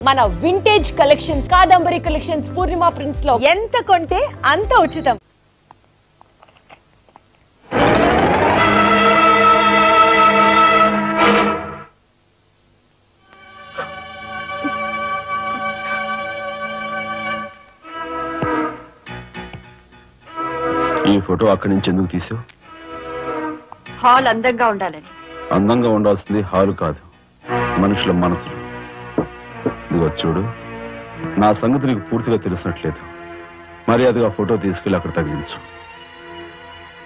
మన vintage collections Kadambari collections పూర్ణిమ prints లో ఎంత కొంటే అంత ఉచితం. ఈ ఫోటో అక్కడి నుంచి ఎందుకు తీసావు? హాల్ అందంగా ఉండాలని. అందంగా ఉండాల్సింది హాలు కాదు, మనుషుల మనసులు. ఇదిగో చూడు, నా సంగతి నీకు పూర్తిగా తెలిసినట్లేదు. మర్యాదగా ఫోటో తీసుకెళ్ళి అక్కడ తగిలించు.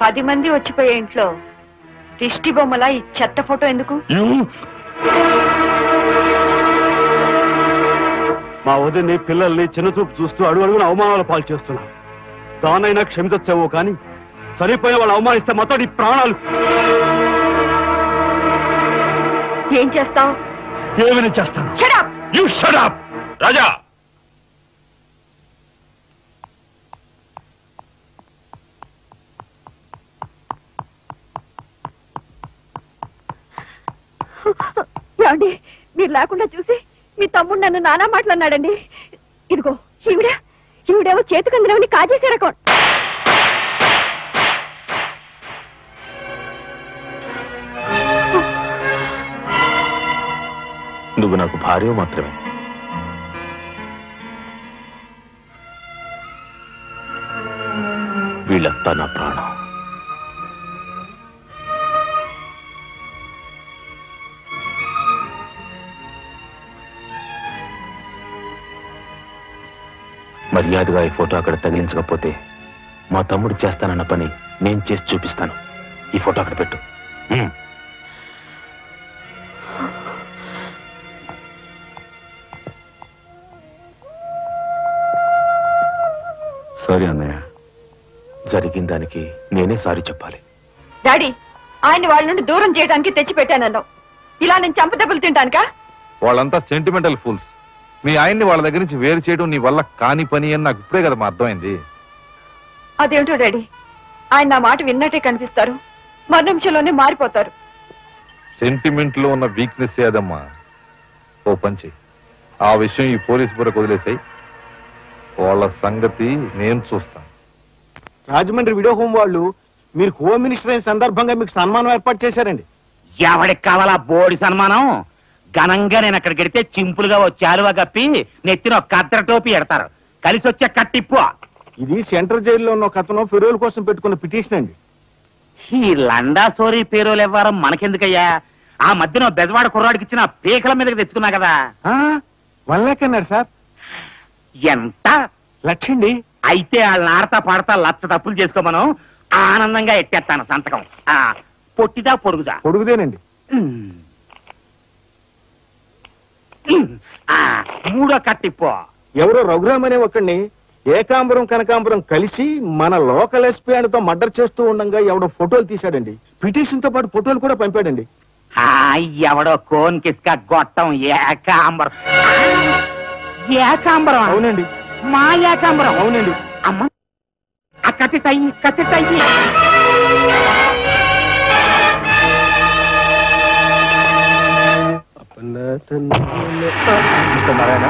10 మంది వచ్చిపోయే ఇంట్లో దిష్టి బొమ్మలా ఈ చెత్త ఫోటో ఎందుకు? మా వదిని పిల్లల్ని చిన్నచూపు చూస్తూ అడుగున అవమానాల పాలు చేస్తున్నా. దానైనా క్షమించచ్చేమో కానీ చనిపోయిన వాళ్ళు అవమానిస్తే మొత్తం నీ ప్రాణాలు. ఏం చేస్తావు? ఏమైనా చేస్తాను. You shut up, రాజా. ఏమండి, మీరు లేకుండా చూసి మీ తమ్ముడు నన్ను నానా మాట్లాడినాడండి. ఇదిగో ఈవిడేమో చేతికందులేమని కాజేసే రకం. నువ్వు నాకు భార్య మాత్రమే. వీళ్ళంతా నా ప్రాణం. మర్యాదగా ఈ ఫోటో అక్కడ తగిలించకపోతే మా తమ్ముడు చేస్తానన్న పని నేను చేసి చూపిస్తాను. ఈ ఫోటో అక్కడ పెట్టు. సారీ అన్నయ్య, జరిగిన దానికి నేనే సారీ చెప్పాలి. డాడీ, ఆయన వాళ్ళ నుండి దూరం చేయడానికి తెచ్చి పెట్టానన్నావు. ఇలా నేను చంపదెబ్బలు తింటానుకా? వాళ్ళంతా సెంటిమెంటల్ ఫూల్స్. మీ ఆయన్ని వాళ్ళ దగ్గర నుంచి వేరు చేయడం నీ వల్ల కాని పని అని నాకు ఇప్పుడే కదా మా అర్థమైంది. అదేమిటో డాడీ, ఆయన నా మాట విన్నట్టే కనిపిస్తారు, మరు నిమిషంలోనే మారిపోతారు. సెంటిమెంట్ లో ఉన్న వీక్నెస్ ఏదమ్మా. ఓ పంచి, ఆ విషయం ఈ పోలీసు బుర్రకు వదిలేసాయి. వాళ్ళ సంగతి నేను చూస్తాను. రాజమండ్రి వీడియో హోమ్ వాళ్ళు మీరు హోమ్ మినిస్టర్ అయిన సందర్భంగా మీకు సన్మానం ఏర్పాటు చేశారండి. ఎవడికి కావాలా బోడి సన్మానం? ఘనంగా నేను అక్కడికి వెడితే చింపులుగా చాలువా కప్పి నెత్తిన ఒక కద్దర టోపీ ఎడతారు. కలిసి వచ్చే కట్టిప్పు. ఇది సెంట్రల్ జైల్లో ఉన్న ఒక అతను ఫిరోల్ కోసం పెట్టుకున్న పిటిషన్ అండి. ఈ లండా సోరీ పేరోలు ఇవ్వడం మనకెందుకయ్యా? ఆ మధ్యన బెజవాడ కుర్రాడికి ఇచ్చిన పీకల మీదకి తెచ్చుకున్నా కదా. 1 lakh అన్నారు సార్. ఎంత? 1 lakh అండి. అయితే వాళ్ళని ఆడతా పాడతా లచ్చ తప్పులు చేసుకోమను. ఆనందంగా ఎట్టేస్తాను సంతకం. పొట్టిదా పొడుగుదా? పొడుగుదేనండి. 3వ కట్టిప్పు. ఎవరో రఘురామ్ అనే ఒకడిని ఏకాంబరం కనకాంబరం కలిసి మన లోకల్ ఎస్పీ తో మర్డర్ చేస్తూ ఉండగా ఎవడో ఫోటోలు తీశాడండి. పిటిషన్ తో పాటు ఫోటోలు కూడా పంపాడండి. ఎవడో కోన్ కిస్క గొట్టం ఏకాంబరం. ఏకాంబరం? అవునండి. మా ఏకాంబరం? అవునండి. అమ్మ, ఆ కత్తి తయ్యి. నారాయణ,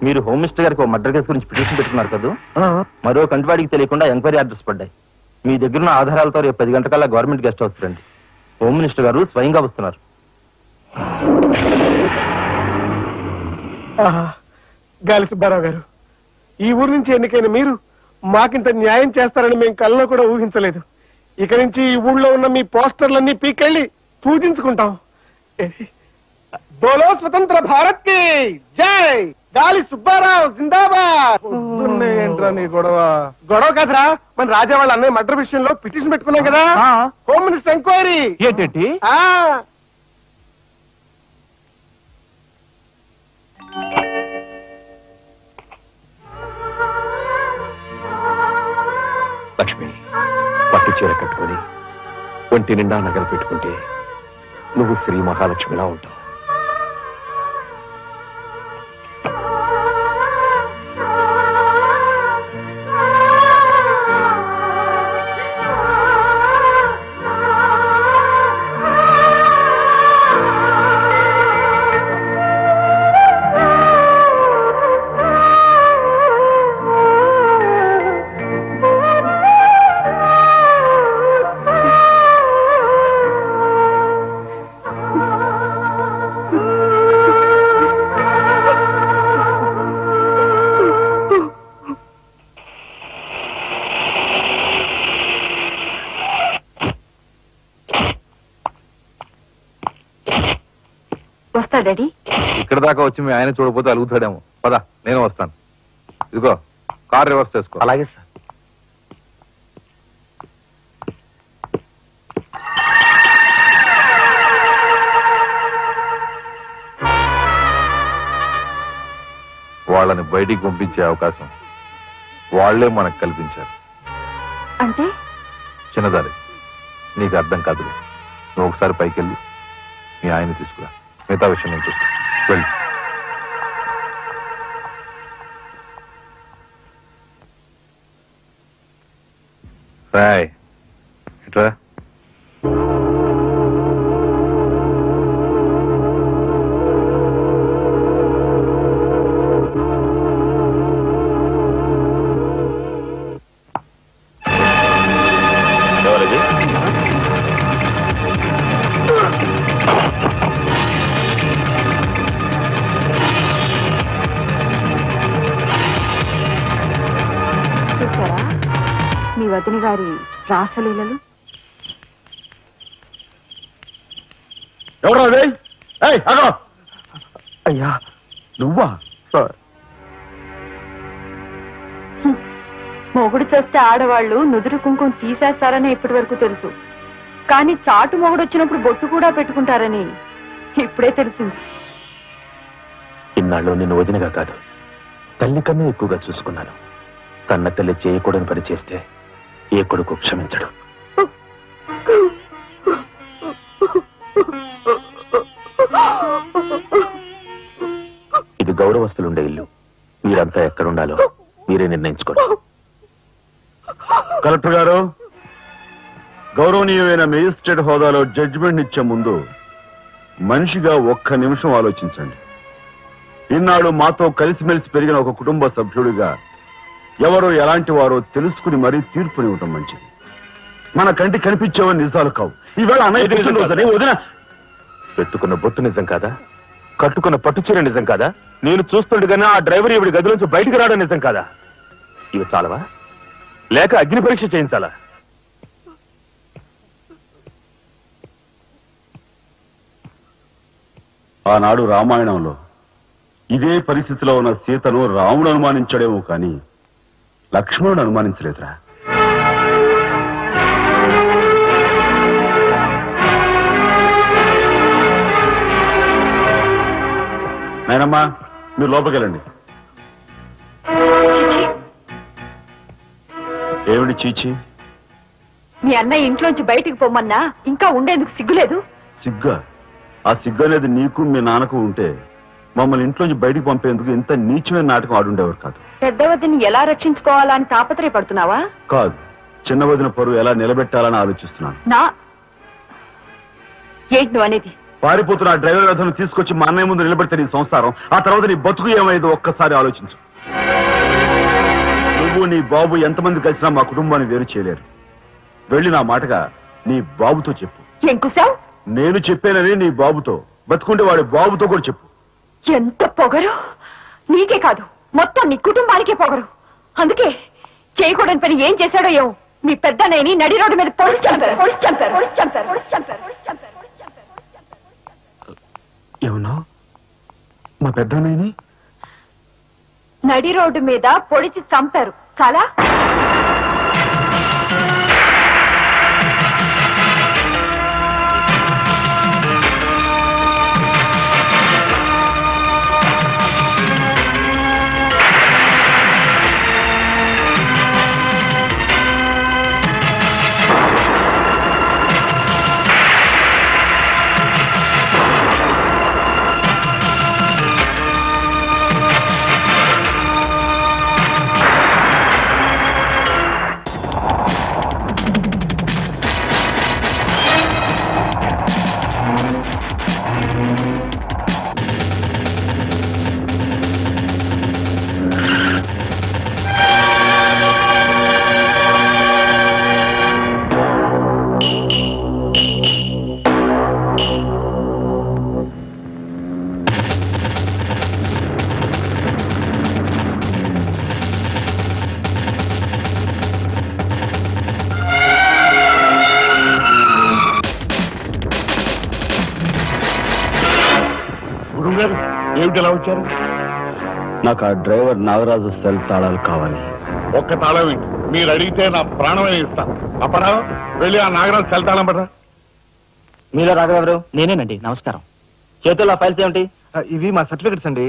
మీరు హోమ్ మినిస్టర్ గారికి ఒక మర్డర్ కేసు గురించి పిటిషన్ పెట్టుకున్నారు కదా. మరో కంటివాడికి తెలియకుండా ఎంక్వైరీ ఆర్డర్స్ పడ్డాయి. మీ దగ్గర ఉన్న ఆధారాలతో రేపు 10 గంటకల్లా గవర్నమెంట్ గెస్ట్ హౌస్ రండి. హోమ్ మినిస్టర్ గారు స్వయంగా వస్తున్నారు. గాలి సుబ్బారావు గారు, ఈ ఊరు నుంచి ఎన్నికైన మీరు మాకింత న్యాయం చేస్తారని మేము కల్లో కూడా ఊహించలేదు. ఇక నుంచి ఈ ఊళ్ళో ఉన్న మీ పోస్టర్లన్నీ పీకెళ్ళి పూజించుకుంటాం. బోలో స్వతంత్ర భారత్ కి జై. గాలి సుబ్బారావు జిందాబాద్. ఏంట్రా నీ గొడవ కదరా, మన రాజా వాళ్ళ అన్నయ్య మర్డర్ విషయంలో పిటిషన్ పెట్టుకున్నాం కదా. Home minister enquiry. ఏంటి? లక్ష్మి, పట్టు చీర కట్టుకొని ఒంటి నిండా నగలు పెట్టుకుంటే నువ్వు శ్రీ మహాలక్ష్మిలా ఉంటావు. వస్తాడు డాడీ. ఇక్కడ దాకా వచ్చి మీ ఆయన చూడకపోతే అలుగుతాడేమో. పద, నేను వస్తాను. ఇదిగో కార్ రివర్స్ చేసుకో. అలాగే సార్. వాళ్ళని బయటికి పంపించే అవకాశం వాళ్లే మనకు కల్పించారు. అంటే చిన్నదారి, నీకు అర్థం కాదులే. నువ్వు ఒకసారి పైకి వెళ్ళి మీ ఆయన తీసుకురా. మిగతా విషయం నేను చూస్తా. వెళ్ళి రాయ్ ఇట్లా. చూసారా మీ వదిన గారి రాసలీలలు? ఎవరు అయ్యా నువ్వా? సార్, మొగుడు చేస్తే ఆడవాళ్లు నుదురు కుంకుమ తీసేస్తారని ఇప్పటి వరకు తెలుసు, కానీ చాటు మొగుడు వచ్చినప్పుడు బొట్టు కూడా పెట్టుకుంటారని ఇప్పుడే తెలిసింది. ఇన్నాళ్ళు నిన్ను వదినగా కాదు, తల్లి కన్నా ఎక్కువగా చూసుకున్నాను. కన్న తల్లి చేయకూడని పని చేస్తే ఏ కొడుకు క్షమించడు. ఇది గౌరవస్తులుండే ఇల్లు. మీరంతా ఎక్కడుండాలో మీరే నిర్ణయించుకోండి. కలెక్టర్ గారు, గౌరవనీయమైన మేజిస్ట్రేట్ హోదాలో జడ్జిమెంట్ ఇచ్చే ముందు మనిషిగా ఒక్క నిమిషం ఆలోచించండి. ఇన్నాళ్ళు మాతో కలిసిమెలిసి పెరిగిన ఒక కుటుంబ సభ్యుడిగా ఎవరు ఎలాంటి వారో తెలుసుకుని మరీ తీర్పునివ్వటం మంచిది. మన కంటి కనిపించేవని నిజాలు కావు. ఈవేళ అన్నయ్య వదిన పెట్టుకున్న బొట్టు నిజం కాదా? కట్టుకున్న పట్టుచీర నిజం కాదా? నేను చూస్తుండగానే ఆ డ్రైవర్ ఇవిడి గది నుంచి బయటికి రావడం నిజం కాదా? ఇవి చాలవా? లేక అగ్ని పరీక్ష చేయించాలా? ఆనాడు రామాయణంలో ఇదే పరిస్థితిలో ఉన్న సీతను రాముడు అనుమానించాడేమో కానీ లక్ష్మణుడు అనుమానించలేదురా. నాయనమ్మా, మీరు లోపలికెళ్ళండి. ఏమిటి చీచి? మీ అన్నయ్య ఇంట్లోంచి బయటికి పొమ్మన్నా ఇంకా ఉండేందుకు సిగ్గులేదు? సిగ్గా? ఆ సిగ్గు అనేది నీకు మీ నాన్నకు ఉంటే మమ్మల్ని ఇంట్లోంచి బయటికి పంపేందుకు ఇంత నీచమైన నాటకం ఆడుండేవారు కాదు. పెద్ద వదిని ఎలా రక్షించుకోవాలా అని తాపత్రయపడుతున్నావా? కాదు, చిన్న వదిన పరువు ఎలా నిలబెట్టాలని ఆలోచిస్తున్నాను. ఏంటి నువ్వు అనేది? పారిపోతున్న డ్రైవర్ రథను తీసుకొచ్చి మా అన్నయ్య ముందు నిలబెడితే నీ సంసారం, ఆ తర్వాత నీ బతుకు ఏమైందో ఒక్కసారి ఆలోచించు. నువ్వు నీ బాబు ఎంతమంది కలిసినా మా కుటుంబాన్ని వేరు చేయలేరు. వెళ్ళి నా మాటగా నీ బాబుతో చెప్పు. ఏం కుసావ్? నేను చెప్పానని నీ బాబుతో, బతుకుంటే వాడి బాబుతో కూడా చెప్పు. ఎంత పొగరు! నీకే కాదు, మొత్తం నీ కుటుంబానికే పొగరు. అందుకే చేయకూడని పని ఏం చేశాడో ఏమో మీ పెద్దనేని నడి రోడ్డు మీద పొడిచి చంపారు. ఏమన్నా మా పెద్దనేని నడి రోడ్డు మీద పొడిచి చంపారు. చాలా వచ్చారు? ఏమిటి ఎలా వచ్చారు? నాకు ఆ డ్రైవర్ నాగరాజు సెల్ తాళాలు కావాలి. ఒక్క తాళం ఏంటి? మీరు అడిగితే నా ప్రాణమే ఇస్తాను. అపరాధం వెళ్ళి ఆ నాగరాజు సెల్ తాళం పడరా. మీలో రాఘవెవరు? నేనేనండి. నమస్కారం. చేతుల్లో ఫైల్స్ ఏమిటి? ఇవి మా సర్టిఫికెట్స్ అండి.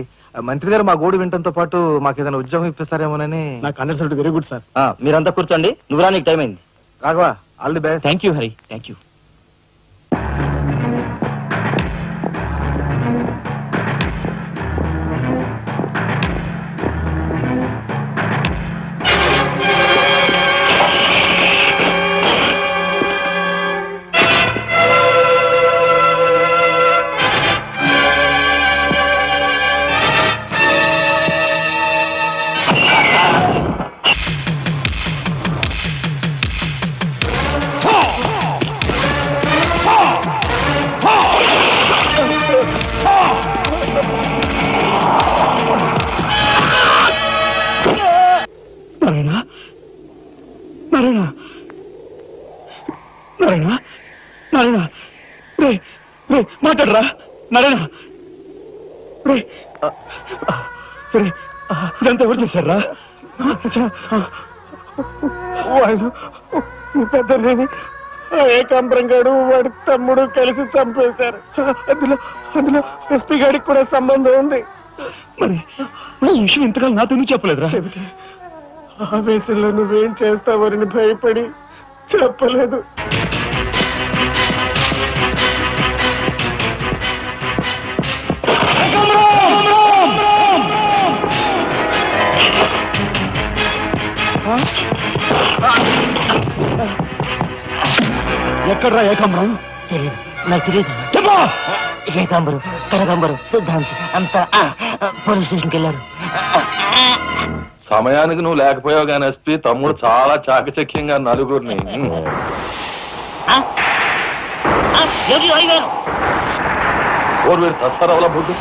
మంత్రి గారు మా గోడు వినటంతో పాటు మాకు ఏదైనా ఉద్యోగం ఇప్పిస్తారేమోనని. నాకు అండర్స్టాండ్. Very good sir. మీరంతా కూర్చోండి. నువ్వు రా, నీకు టైం అయింది. Raghava, all the best. Thank you Hari. Thank you. మాట్లాడరా నారాయణ. ఇదంతా ఎవరు చేశారా? వాళ్ళు పెద్దలేని ఏకాంబరం గారు వాడి తమ్ముడు కలిసి చంపేశారు. అందులో ఎస్పీ గారికి కూడా సంబంధం ఉంది. మరి ఈ విషయం ఇంతకాలం నాతో ఎందుకు చెప్పలేదురా? చెబితే ఆవేశంలో నువ్వేం చేస్తావని భయపడి చెప్పలేదు. ఎక్కడ్రా ఏకాంబరం? తెలియదు, నాకు తెలియదు. ఏకాంబరం, కనకాంబరం, సిద్ధాంత్ అంతా పోలీస్ స్టేషన్కి వెళ్ళారు. సమయానికి నువ్వు లేకపోయావు కానీ ఎస్పీ తమ్ముడు చాలా చాకచక్యంగా నలుగురిని దసరాల బుడ్డు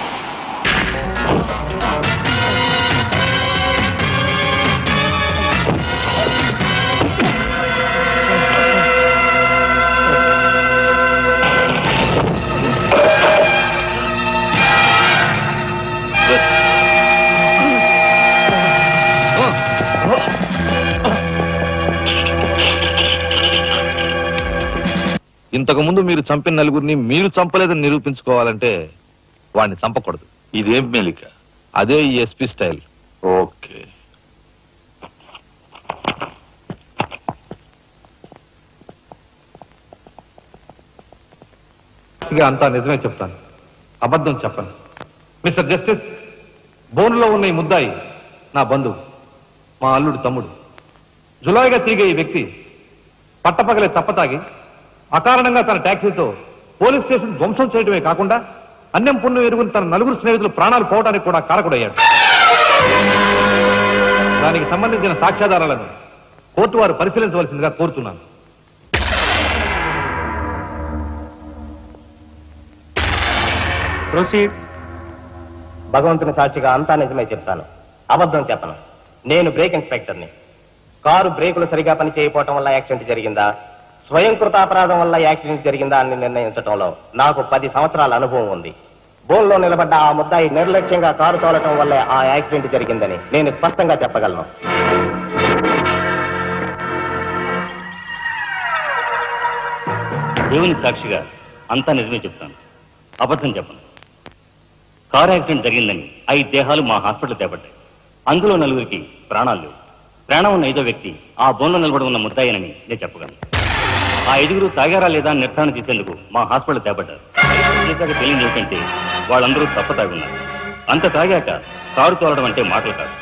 ఇంతకు ముందు మీరు చంపిన నలుగురిని మీరు చంపలేదని నిరూపించుకోవాలంటే వాడిని చంపకూడదు. ఇదేం మెలిక? అదే ఈ ఎస్పీ స్టైల్. ఓకే, అంతా నిజమే చెప్తాను, అబద్ధం చెప్పను. మిస్టర్ జస్టిస్, బోన్లో ఉన్న ఈ ముద్దాయి నా బంధువు, మా అల్లుడు తమ్ముడు. జులాయిగా తిరిగే ఈ వ్యక్తి పట్టపగలే తప్పతాగి అకారణంగా తన ట్యాక్సీతో పోలీస్ స్టేషన్ ధ్వంసం చేయడమే కాకుండా అన్యం పుణ్యం ఎరుగుని తన నలుగురు స్నేహితులు ప్రాణాలు పోవడానికి కూడా కారకుడయ్యాడు. దానికి సంబంధించిన సాక్ష్యాధారాలను కోర్టు వారు పరిశీలించవలసిందిగా కోరుతున్నాను. ప్రొసీడ్. భగవంతుని సాక్షిగా అంతా నిజమే చెప్తాను, అబద్ధం చెప్పను. నేను బ్రేక్ ఇన్స్పెక్టర్ని. కారు బ్రేకులు సరిగా పని చేయకపోవటం వల్ల యాక్సిడెంట్ జరిగిందా, స్వయం కృతాపరాధం వల్ల యాక్సిడెంట్ జరిగిందా అని నిర్ణయించడంలో నాకు 10 సంవత్సరాల అనుభవం ఉంది. బోన్లో నిలబడ్డ ఆ ముద్దాయి నిర్లక్ష్యంగా కారు తోలటం వల్లే ఆ యాక్సిడెంట్ జరిగిందని నేను స్పష్టంగా చెప్పగలను. దేవుని సాక్షిగా అంతా నిజమే చెప్తాను, అబద్ధం చెప్పను. కారు యాక్సిడెంట్ జరిగిందని 5 దేహాలు మా హాస్పిటల్ తేపడ్డాయి. అందులో 4గురికి ప్రాణాలు లేవు. ప్రాణం ఉన్న 5వ వ్యక్తి ఆ బోన్లో నిలబడి ఉన్న ముద్దాయినని నేను చెప్పగలను. ఆ 5గురు తాగారా లేదా నిర్ధారణ చేసేందుకు మా హాస్పిటల్ తేపడ్డారు. చేశాక తెలియదు ఏమిటంటే వాళ్ళందరూ తప్ప తాగున్నారు. అంత తాగాక కారు తోలడం అంటే మాటలు కాదు.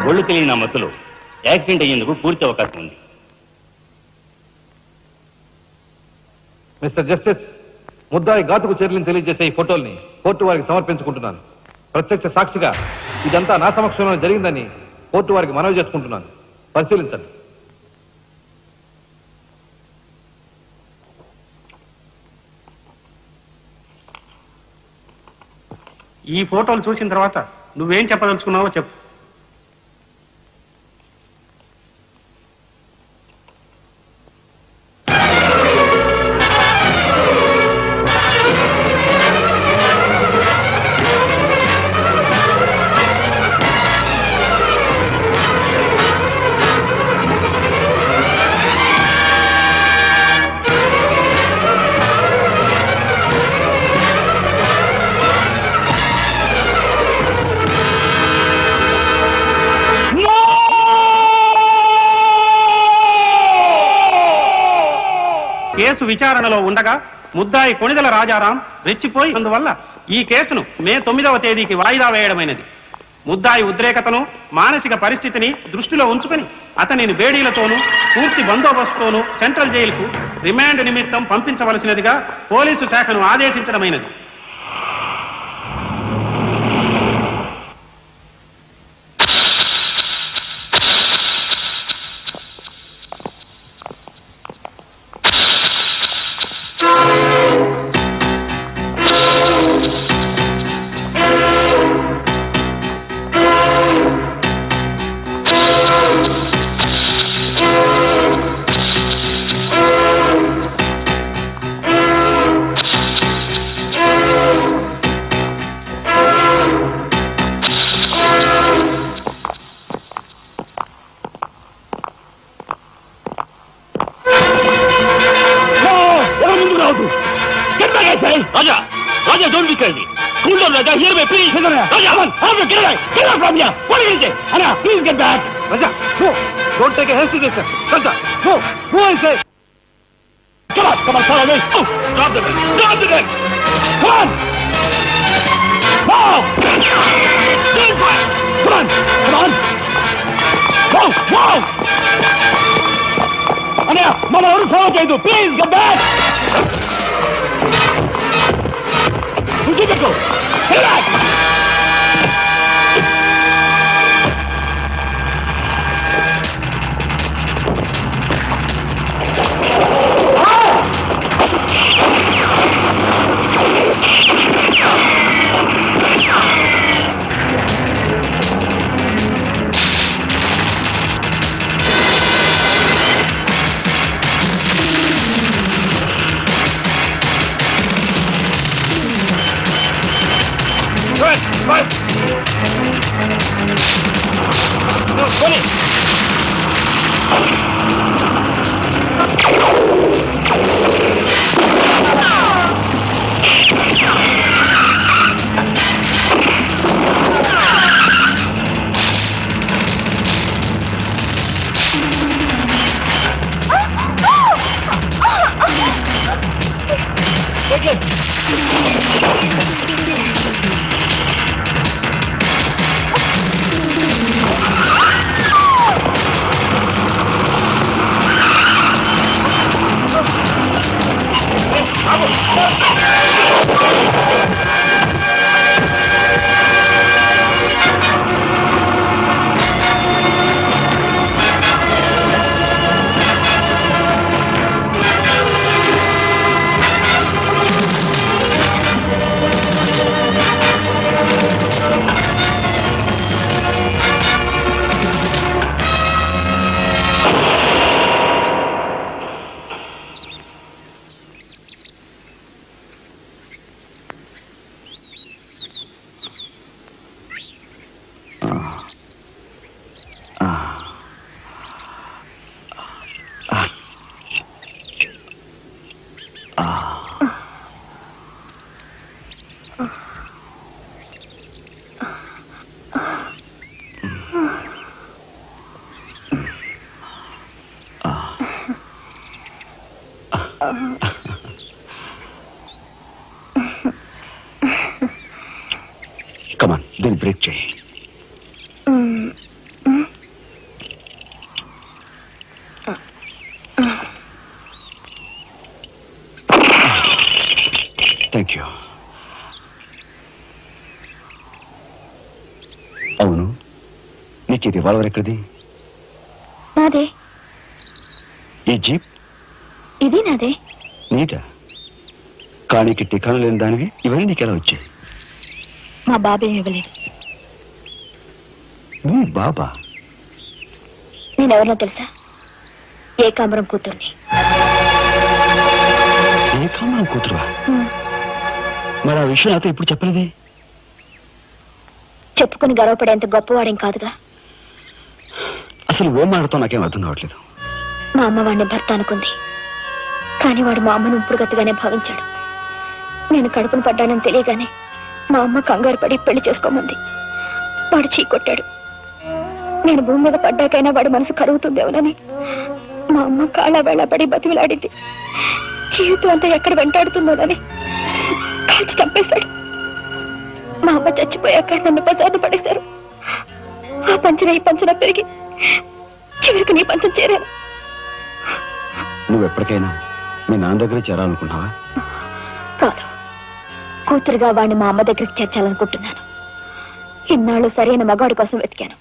ఒళ్ళు తెలియని ఆ మత్తులో యాక్సిడెంట్ అయ్యేందుకు పూర్తి అవకాశం ఉంది. మిస్టర్ జస్టిస్, ముద్దాయి ఘాతుకు చర్యలను తెలియజేసే ఈ ఫోటోల్ని కోర్టు వారికి సమర్పించుకుంటున్నాను. ప్రత్యక్ష సాక్షిగా ఇదంతా నా సమక్షంలో జరిగిందని కోర్టు వారికి మనవి చేసుకుంటున్నాను. పరిశీలించండి. ఈ ఫోటోలు చూసిన తర్వాత నువ్వేం చెప్పదలుచుకున్నావో చెప్పు. కేసు విచారణలో ఉండగా ముద్దాయి కొణిదెల రాజారాం రెచ్చిపోయి అందువల్ల ఈ కేసును మే 9వ తేదీకి వాయిదా వేయడమైనది. ముద్దాయి ఉద్రేకతను మానసిక పరిస్థితిని దృష్టిలో ఉంచుకుని అతనిని బేడీలతోనూ పూర్తి బందోబస్తుతోనూ సెంట్రల్ జైలుకు రిమాండ్ నిమిత్తం పంపించవలసినదిగా పోలీసు శాఖను ఆదేశించడమైనది. Don't take a hasty decision. Raja, no, I say. Come on, follow me. Oh, drop the gun. Drop the gun. Come on. Wow. Stand fire. Come on. Wow, wow. Anya, mama, ఎవరు follow చేయదు. Please come back. Keep it go. Get back. Come on, then break చేయి. Thank you. అవును, నీకు revolver ఎక్కడిది? నాదే. ఈ jeep? ఇది నాదే. నీదా? కానీకి టికాను లేని దానివి ఇవన్నీ నీకెలా వచ్చాయి? మా బాబే ఇవ్వలేదు. నీ బాబా? నేనెవరినో తెలుసా? ఏకాంబరం కూతుర్ని. ఏకాంబరం కూతురువా? మరి ఆ విషయం నాతో ఇప్పుడు చెప్పలేదే? చెప్పుకుని గర్వపడేంత గొప్పవాడేం కాదుగా. అసలు ఓ మాటతో నాకేం అర్థం కావట్లేదు. మా అమ్మ వాడిని భర్త అనుకుంది, కానీ వాడు మా అమ్మను ఉంపుడుగతిగానే భావించాడు. నేను కడుపును పడ్డానని తెలియగానే మా అమ్మ కంగారు పడి పెళ్లి చేసుకోమంది. వాడు చీకొట్టాడు. నేను భూమి మీద పడ్డాకైనా వాడి మనసు కరుగుతుందేమోనని మా అమ్మ కాళ్ళ వేళ పడి బతిమిలాడింది. జీవితం అంతా ఎక్కడ వెంటాడుతుందోనని కాల్చి చంపేశాడు. మా అమ్మ చచ్చిపోయాక నన్ను బజార్ను పడేశారు. ఆ పంచన ఈ పంచన పెరిగి చివరికి నీ పంచం చేరాను. నువ్వు ఎప్పటికైనా మీ నాన్న దగ్గర చేరాలనుకున్నావా? కాదు, కూతురుగా వాడిని మా అమ్మ దగ్గరికి చేర్చాలనుకుంటున్నాను. ఇన్నాళ్ళు సరైన మగాడి కోసం వెతికాను.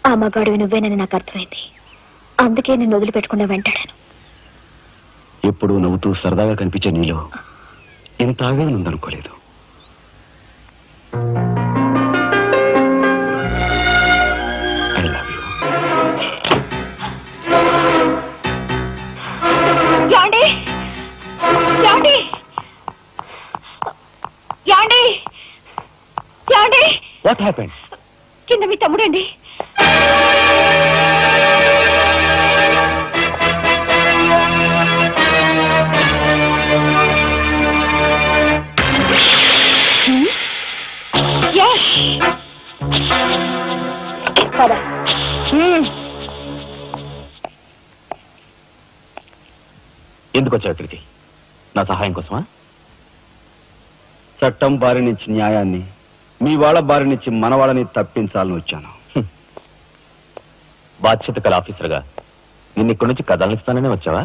ఆ మగాడివి నువ్వేనని నాకు అర్థమైంది. అందుకే నేను వదిలిపెట్టకుండా వెంటాడాను. ఎప్పుడు నవ్వుతూ సరదాగా కనిపించే నీలో ఇంత ఆవేదన ఉందనుకోలేదు. I love you. యాండి యాండి యాండి యాండి వాట్ హ్యాపెండ్? కింద మీ తమ్ముడండి. పద. ఎందుకు వచ్చావు ఇక్కడికి? నా సహాయం కోసమా? చట్టం బారి నుంచి న్యాయాన్ని, మీ వాళ్ళ బారి నుంచి మన వాళ్ళని తప్పించాలని వచ్చాను. బాధ్యత కల ఆఫీసర్గా నిన్ను ఇక్కడి నుంచి కదలనిస్తాననే వచ్చావా?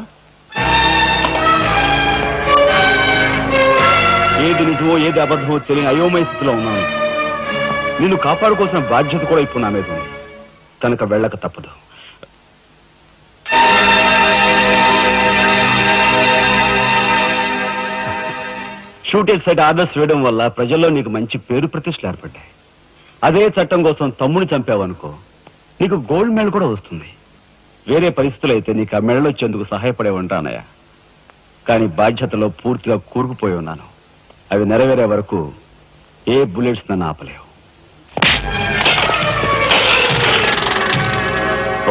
ఏది నిజమో ఏది అబద్ధమో తెలియని అయోమయ స్థితిలో ఉన్నాను. నిన్ను కాపాడుకోవాల్సిన బాధ్యత కూడా ఇప్పుడు నా మీద ఉంది. కనుక వెళ్ళక తప్పదు. షూటెడ్ సైట్ ఆర్డర్స్ వేయడం వల్ల ప్రజల్లో నీకు మంచి పేరు ప్రతిష్టలు ఏర్పడ్డాయి. అదే చట్టం కోసం తమ్ముడు చంపావనుకో, నీకు గోల్డ్ మెడల్ కూడా వస్తుంది. వేరే పరిస్థితులు అయితే నీకు ఆ మెడల్ వచ్చేందుకు సహాయపడే ఉంటానయ్యా. కానీ బాధ్యతలో పూర్తిగా కూరుకుపోయి ఉన్నాను. అవి నెరవేరే వరకు ఏ బుల్లెట్స్ నన్ను ఆపలేవు.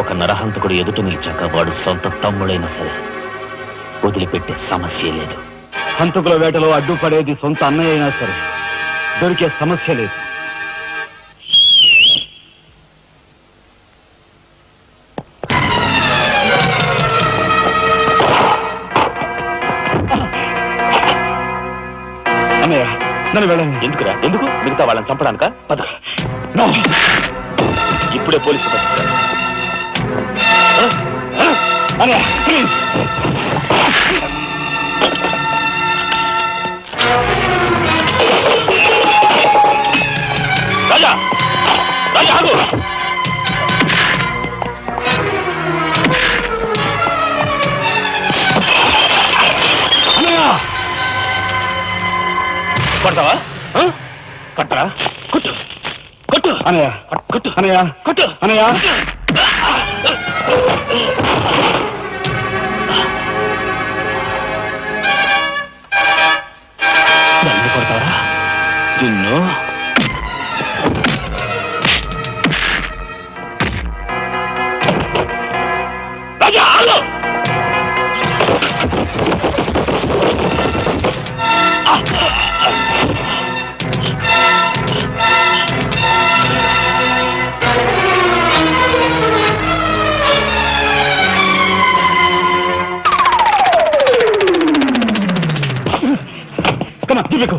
ఒక నరహంతకుడు ఎదుట నిలిచాక వాడు సొంత తమ్ముడైనా సరే వదిలిపెట్టే సమస్య లేదు. హంతకుల వేటలో అడ్డుపడేది సొంత అన్నయ్య అయినా సరే దొరికే సమస్య లేదు. అన్నయ్య నన్ను వెళ్ళండి. ఎందుకురా? ఎందుకు? మిగతా వాళ్ళని చంపడానికా? పద. ఇప్పుడే పోలీసులు పట్టిస్తారు. అన్నయ్య ప్లీజ్. రాజా రాజా ఆగు. పడతావా? కట్టరా? కొట్టు కొట్టు అనయ్య కొట్టు అనయ్య కొట్టు అనయ్య. నన్ను కొడతావా? నిన్ను రాజా ఆగు. Come on, give it go.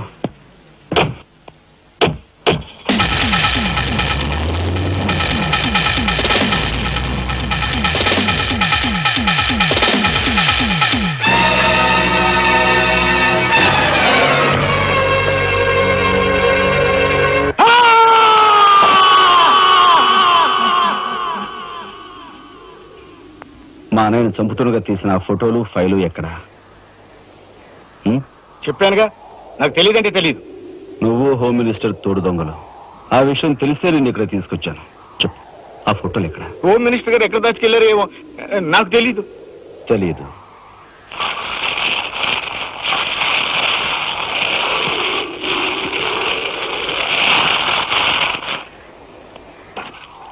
మా అన్నయ్యను చంపుతున్నగా తీసిన ఆ ఫోటోలు ఫైలు ఎక్కడ? చెప్పానుగా, నాకు తెలియదంటే తెలియదు. నువ్వు హోమ్ మినిస్టర్ తోడు దొంగలు. ఆ విషయం తెలిస్తే నేను ఇక్కడ తీసుకొచ్చాను. చెప్పు, ఆ ఫోటోలు ఎక్కడ? హోమ్ మినిస్టర్ గారు ఎక్కడ దాచుకెళ్లారో ఏమో నాకు తెలీదు. తెలియదు.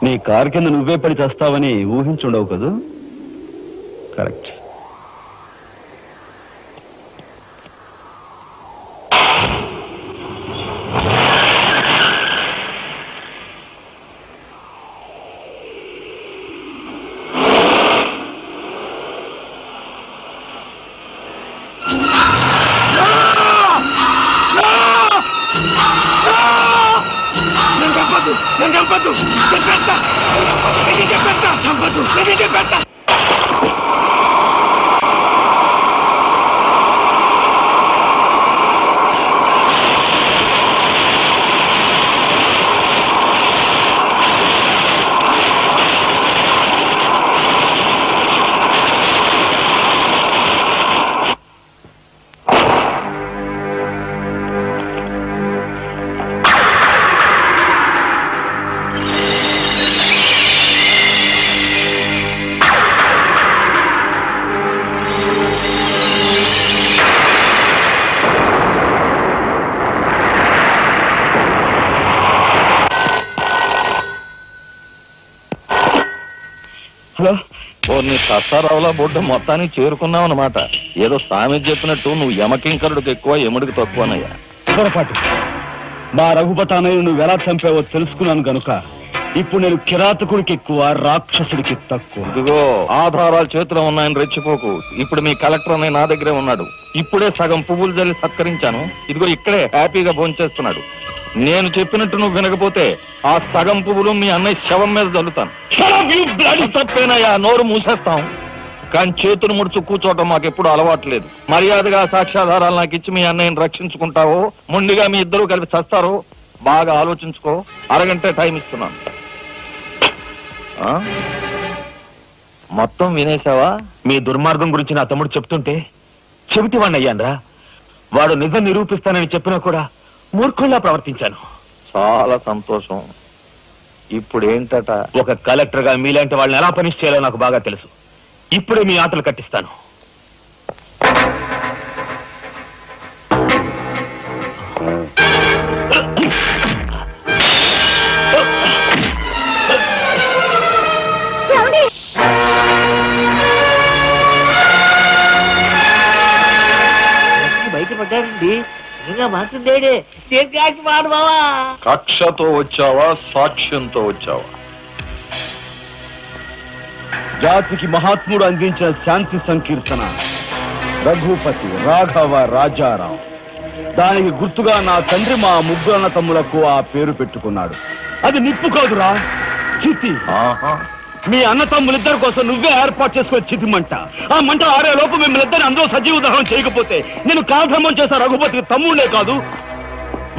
నీ కారు కింద నువ్వే పడి చేస్తావని ఊహించుండవు కదూ? కరెక్ట్. నన్ను చంపద్దు, చెప్పేస్తా, చెప్పేస్తా, చంపద్దు, చెప్పేస్తా. నీ సత్తారావులా బొడ్డు మొత్తానికి చేరుకున్నావు అనమాట. ఏదో స్వామి చెప్పినట్టు నువ్వు యమకింకరుడికి ఎక్కువ యముడికి తక్కువనయ్యా. పొరపాటు. మా రఘుపతానయ్య నువ్వు ఎలా చంపావో తెలుసుకున్నాను గనుక ఇప్పుడు నేను కిరాతకుడికి ఎక్కువ, రాక్షసుడికి తక్కువ. ఇదిగో ఆధారాలు చేతిలో ఉన్నాయని రెచ్చిపోకు. ఇప్పుడు మీ కలెక్టర్ అన్నయ్య నా దగ్గరే ఉన్నాడు. ఇప్పుడే సగం పువ్వులు జల్లి సత్కరించాను. ఇదిగో ఇక్కడే హ్యాపీగా భోంచేస్తున్నాడు. నేను చెప్పినట్టు నువ్వు వినకపోతే ఆ సగం పువ్వులు మీ అన్నయ్య శవం మీద జల్లుతాను. తప్పేనయ్యా, నోరు మూసేస్తాం. కానీ చేతులు ముడుచు కూర్చోవటం మాకెప్పుడు అలవాట్లేదు. మర్యాదగా సాక్ష్యాధారాలు నాకు ఇచ్చి మీ అన్నయ్యని రక్షించుకుంటావో మొండిగా మీ ఇద్దరు కలిపి చస్తారో బాగా ఆలోచించుకో. అరగంట టైం ఇస్తున్నాను. మొత్తం వినేశావా? మీ దుర్మార్గం గురించి నా తమ్ముడు చెప్తుంటే చెవిటి వాడిని అయ్యాన్రా. వాడు నిజం నిరూపిస్తానని చెప్పినా కూడా మూర్ఖుల్లా ప్రవర్తించాను. చాలా సంతోషం. ఇప్పుడు ఏంటట? ఒక కలెక్టర్ గా మీలాంటి వాళ్ళని ఎలా పనిష్ చేయాలో నాకు బాగా తెలుసు. ఇప్పుడే మీ ఆటలు కట్టిస్తాను. బయటపడ్డాడండి. ఇంకా మాట్లాడే బావా. కక్షతో వచ్చావా, సాక్ష్యంతో వచ్చావా? జాతికి మహాత్ముడు అందించిన శాంతి సంకీర్తన రఘుపతి రాఘవ రాజారాం. దానికి గుర్తుగా నా తండ్రి మా ముగ్గురన్న తమ్ములకు ఆ పేరు పెట్టుకున్నాడు. అది నిప్పు కాదురా, చితి. మీ అన్న తమ్ములిద్దరి కోసం నువ్వే ఏర్పాటు చేసుకునే చితి మంట. ఆ మంట ఆరే లోపు మిమ్మల్ని అందరూ సజీవ దహనం చేయకపోతే నేను కాలధర్మం చేసిన రఘుపతికి తమ్ముడే కాదు,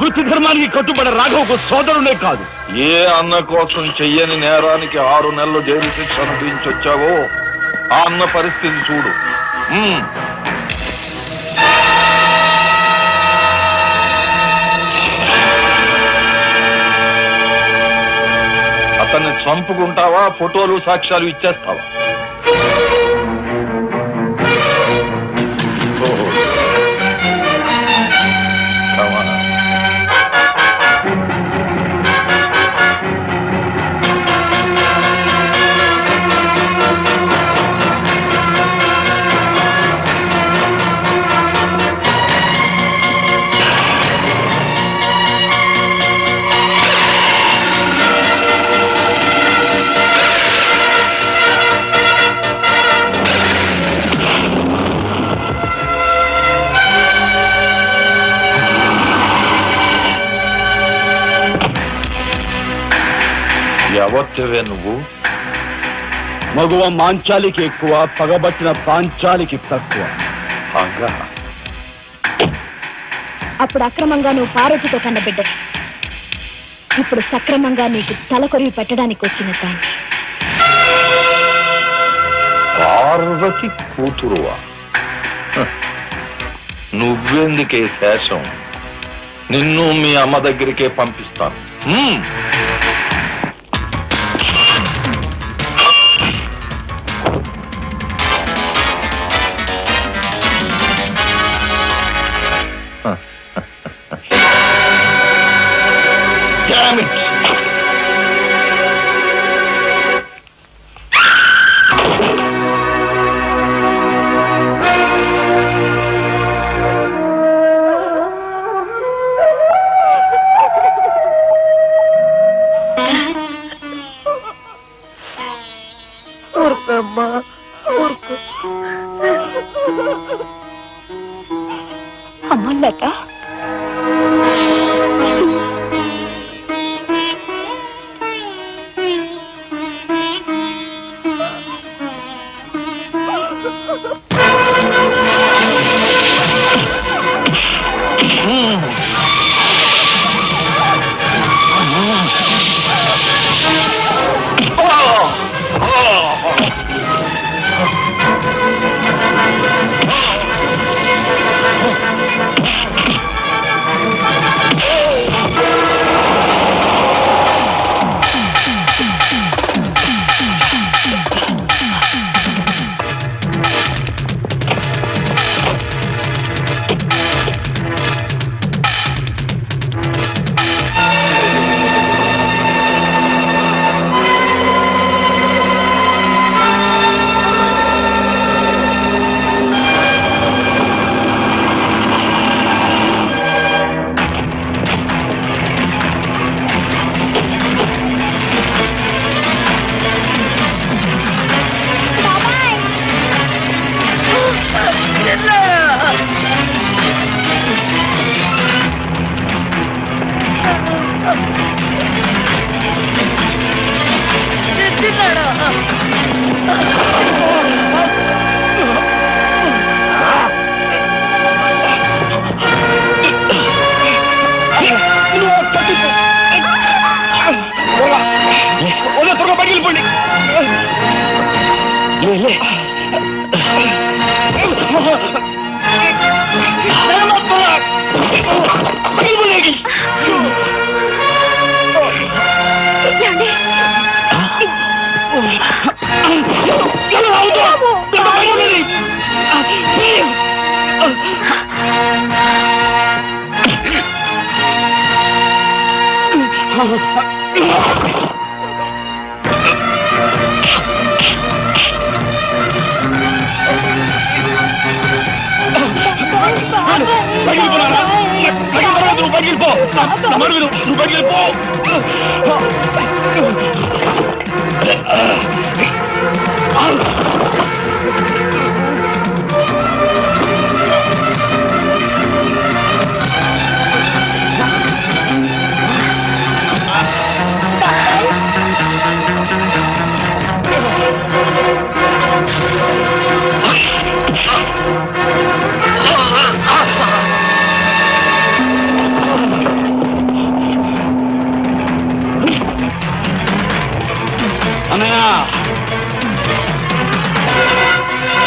వృత్తి ధర్మానికి కట్టుబడి రాఘవకు సోదరుడే కాదు. ఏ అన్న కోసం చెయ్యని నేరానికి 6 నెలలు జైలు శిక్ష అనుభవించొచ్చావో ఆ అన్న పరిస్థితి చూడు. అతన్ని చంపుకుంటావా, ఫోటోలు సాక్ష్యాలు ఇచ్చేస్తావా? ఎవరివే నువ్వు? మగువ మాంచాలికి ఎక్కువ, పగబట్టిన పాంచాలికి తక్కువ. అప్పుడు అక్రమంగా నువ్వు పార్వతితో కన్నబిడ్డ, ఇప్పుడు సక్రమంగా నీకు తలకొరివి పెట్టడానికి వచ్చిన దాన్ని. పార్వతి కూతురువా? నువ్వెందుకే శేషం? నిన్ను మీ అమ్మ దగ్గరికే పంపిస్తాను. Damn it! ఊరుకోమ్మా, ఊరుకో. అమ్మ లత,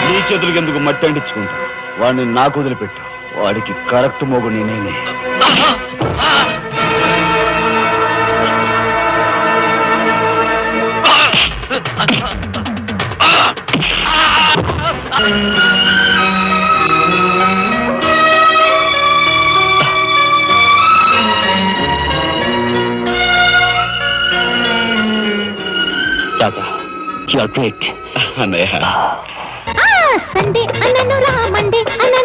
నీ చేతులకి ఎందుకు మట్టి అంటించుకుంటా? వాడిని నాకు వదిలిపెట్టు. వాడికి కరెక్ట్ మోగు నేనే. You're great. అన్నయ్య సండే అన్నను రామండే అన్న